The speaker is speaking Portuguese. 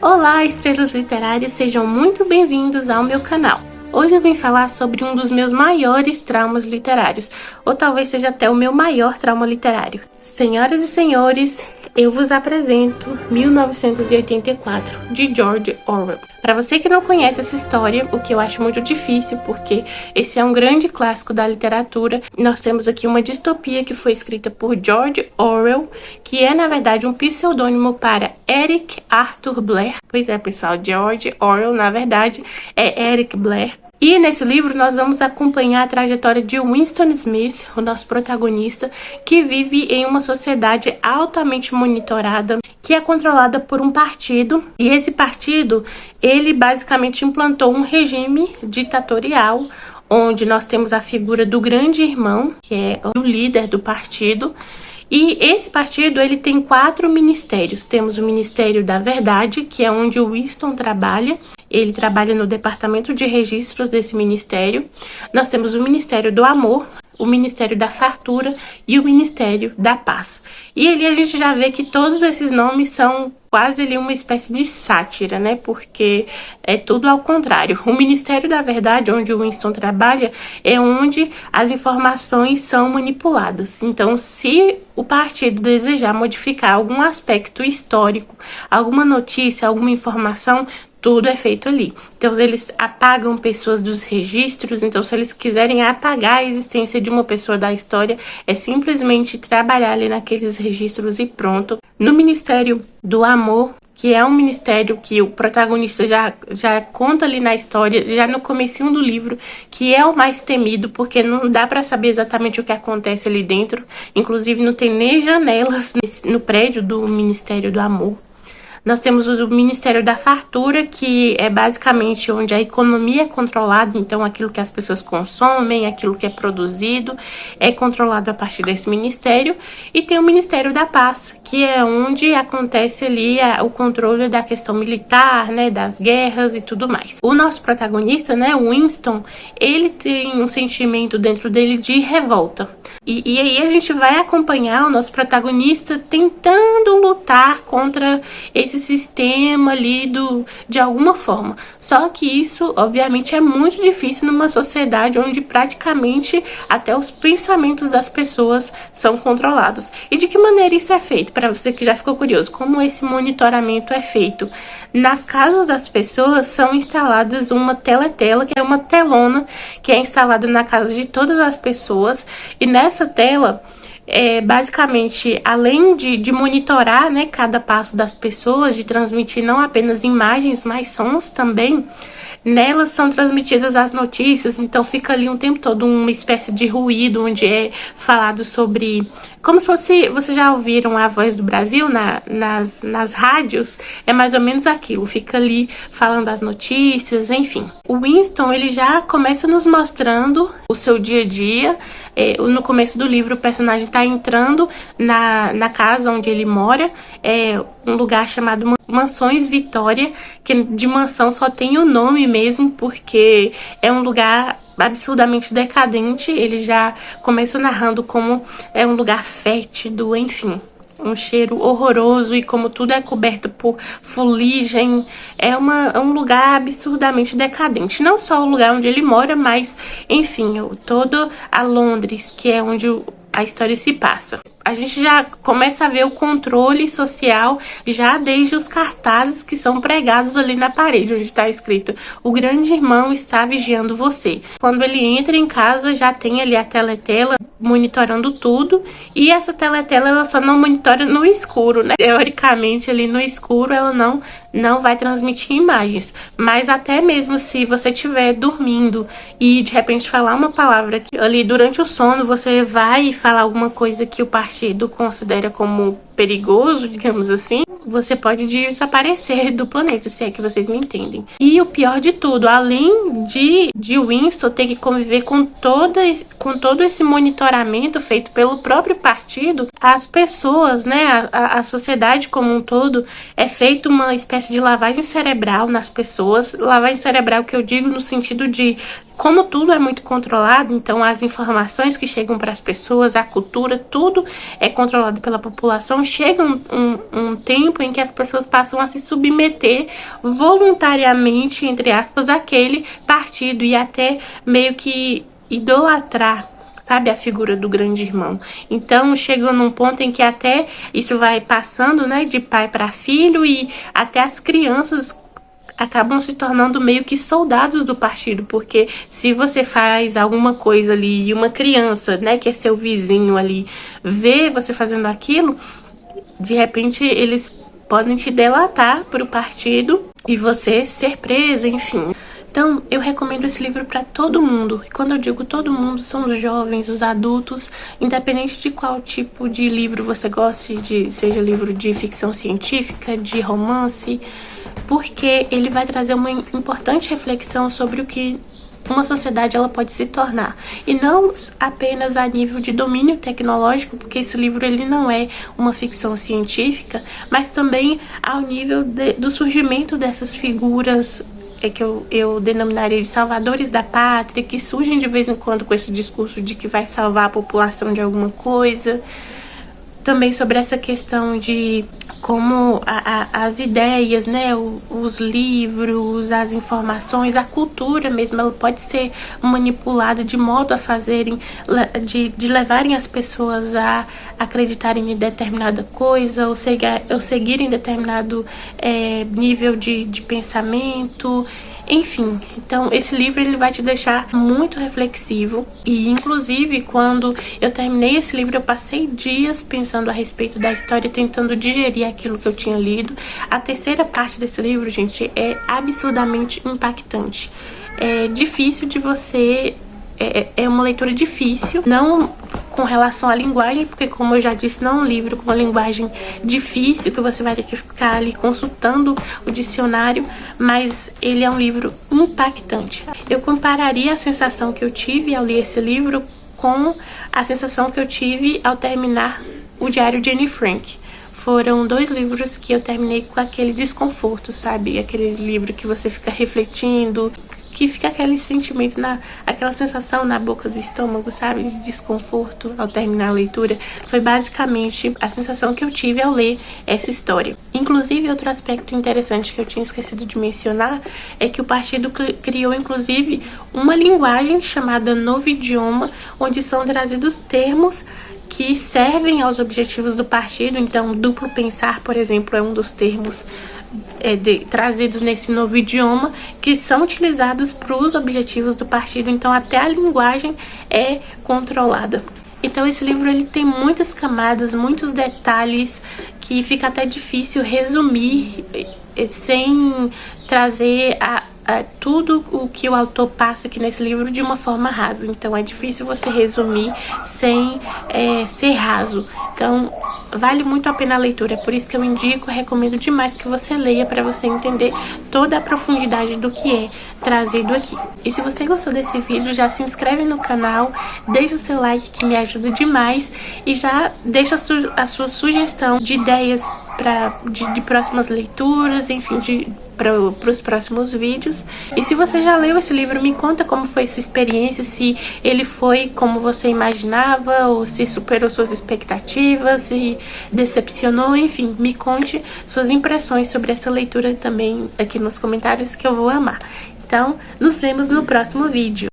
Olá, estrelas literárias, sejam muito bem-vindos ao meu canal. Hoje eu vim falar sobre um dos meus maiores traumas literários, ou talvez seja até o meu maior trauma literário. Senhoras e senhores, eu vos apresento 1984, de George Orwell. Para você que não conhece essa história, o que eu acho muito difícil, porque esse é um grande clássico da literatura, nós temos aqui uma distopia que foi escrita por George Orwell, que é, na verdade, um pseudônimo para Eric Arthur Blair. Pois é, pessoal, George Orwell, na verdade, é Eric Blair. E nesse livro nós vamos acompanhar a trajetória de Winston Smith, o nosso protagonista, que vive em uma sociedade altamente monitorada, que é controlada por um partido. E esse partido, ele basicamente implantou um regime ditatorial, onde nós temos a figura do grande irmão, que é o líder do partido. E esse partido, ele tem 4 ministérios. Temos o Ministério da Verdade, que é onde o Winston trabalha. Ele trabalha no departamento de registros desse ministério. Nós temos o Ministério do Amor, o Ministério da Fartura e o Ministério da Paz. E ali a gente já vê que todos esses nomes são quase ali uma espécie de sátira, né? Porque é tudo ao contrário. O Ministério da Verdade, onde o Winston trabalha, é onde as informações são manipuladas. Então, se o partido desejar modificar algum aspecto histórico, alguma notícia, alguma informação, tudo é feito ali. Então, eles apagam pessoas dos registros. Então, se eles quiserem apagar a existência de uma pessoa da história, é simplesmente trabalhar ali naqueles registros e pronto. No Ministério do Amor, que é um ministério que o protagonista já conta ali na história, já no comecinho do livro, que é o mais temido, porque não dá pra saber exatamente o que acontece ali dentro. Inclusive, não tem nem janelas no prédio do Ministério do Amor. Nós temos o Ministério da Fartura, que é basicamente onde a economia é controlada, então aquilo que as pessoas consomem, aquilo que é produzido, é controlado a partir desse ministério. E tem o Ministério da Paz, que é onde acontece ali o controle da questão militar, né, das guerras e tudo mais. O nosso protagonista, né, o Winston, ele tem um sentimento dentro dele de revolta. E aí a gente vai acompanhar o nosso protagonista tentando lutar contra esse sistema ali de alguma forma. Só que isso, obviamente, é muito difícil numa sociedade onde praticamente até os pensamentos das pessoas são controlados. E de que maneira isso é feito? Para você que já ficou curioso, como esse monitoramento é feito? Nas casas das pessoas são instaladas uma teletela, que é uma telona que é instalada na casa de todas as pessoas. E nessa tela, basicamente, além de monitorar, né, cada passo das pessoas, de transmitir não apenas imagens, mas sons também, nelas são transmitidas as notícias. Então fica ali um tempo todo uma espécie de ruído, onde é falado sobre... Como se fosse... Vocês já ouviram a Voz do Brasil nas rádios? É mais ou menos aquilo. Fica ali falando as notícias, enfim. O Winston, ele já começa nos mostrando o seu dia a dia. No começo do livro, o personagem está entrando na casa onde ele mora. É um lugar chamado Mansões Vitória, que de mansão só tem o nome mesmo, porque é um lugar absurdamente decadente. Ele já começa narrando como é um lugar fétido, enfim, um cheiro horroroso, e como tudo é coberto por fuligem, é um lugar absurdamente decadente. Não só o lugar onde ele mora, mas, enfim, todo a Londres, que é onde a história se passa. A gente já começa a ver o controle social já desde os cartazes que são pregados ali na parede, onde está escrito: o grande irmão está vigiando você. Quando ele entra em casa, já tem ali a teletela monitorando tudo, e essa teletela, ela só não monitora no escuro, né? Teoricamente, ali no escuro, ela não vai transmitir imagens, mas até mesmo se você estiver dormindo e de repente falar uma palavra que ali durante o sono você vai falar alguma coisa que o partido considera como perigoso, digamos assim, você pode desaparecer do planeta, se é que vocês me entendem. E o pior de tudo, além de Winston ter que conviver com todo esse monitoramento feito pelo próprio partido, as pessoas, né, a sociedade como um todo, é feita uma espécie de lavagem cerebral nas pessoas. Lavagem cerebral que eu digo no sentido de, como tudo é muito controlado, então as informações que chegam para as pessoas, a cultura, tudo é controlado pela população. Chega um tempo em que as pessoas passam a se submeter voluntariamente, entre aspas, àquele partido e até meio que idolatrar, sabe, a figura do grande irmão. Então, chega num ponto em que até isso vai passando, né, de pai para filho, e até as crianças acabam se tornando meio que soldados do partido, porque se você faz alguma coisa ali e uma criança, né, que é seu vizinho ali, vê você fazendo aquilo, de repente eles podem te delatar para o partido e você ser preso, enfim. Então, eu recomendo esse livro para todo mundo. E quando eu digo todo mundo, são os jovens, os adultos, independente de qual tipo de livro você goste, seja livro de ficção científica, de romance, porque ele vai trazer uma importante reflexão sobre o que uma sociedade ela pode se tornar. E não apenas a nível de domínio tecnológico, porque esse livro ele não é uma ficção científica, mas também ao nível do surgimento dessas figuras que eu denominaria de salvadores da pátria, que surgem de vez em quando com esse discurso de que vai salvar a população de alguma coisa. Também sobre essa questão de como as ideias, né, os livros, as informações, a cultura mesmo, ela pode ser manipulada de modo a fazerem, de levarem as pessoas a acreditarem em determinada coisa, ou seguirem determinado nível de pensamento. Enfim, então esse livro ele vai te deixar muito reflexivo, e inclusive quando eu terminei esse livro eu passei dias pensando a respeito da história, tentando digerir aquilo que eu tinha lido. A terceira parte desse livro, gente, é absurdamente impactante. É difícil de você... É uma leitura difícil, não com relação à linguagem, porque como eu já disse, não é um livro com uma linguagem difícil, que você vai ter que ficar ali consultando o dicionário, mas ele é um livro impactante. Eu compararia a sensação que eu tive ao ler esse livro com a sensação que eu tive ao terminar o Diário de Anne Frank. Foram 2 livros que eu terminei com aquele desconforto, sabe? Aquele livro que você fica refletindo, que fica aquele sentimento, aquela sensação na boca do estômago, sabe? De desconforto ao terminar a leitura. Foi basicamente a sensação que eu tive ao ler essa história. Inclusive, outro aspecto interessante que eu tinha esquecido de mencionar é que o partido criou, inclusive, uma linguagem chamada Novo Idioma, onde são trazidos termos que servem aos objetivos do partido. Então, duplo pensar, por exemplo, é um dos termos trazidos nesse novo idioma, que são utilizados para os objetivos do partido. Então até a linguagem é controlada. Então esse livro ele tem muitas camadas, muitos detalhes, que fica até difícil resumir sem trazer tudo o que o autor passa aqui nesse livro de uma forma rasa. Então é difícil você resumir sem ser raso. Então vale muito a pena a leitura, é por isso que eu indico, recomendo demais que você leia, para você entender toda a profundidade do que é trazido aqui. E se você gostou desse vídeo, já se inscreve no canal, deixa o seu like que me ajuda demais, e já deixa a sua sugestão de ideias de próximas leituras, enfim, para os próximos vídeos. E se você já leu esse livro, me conta como foi sua experiência, se ele foi como você imaginava, ou se superou suas expectativas, se decepcionou, enfim, me conte suas impressões sobre essa leitura também aqui nos comentários, que eu vou amar. Então, nos vemos no próximo vídeo.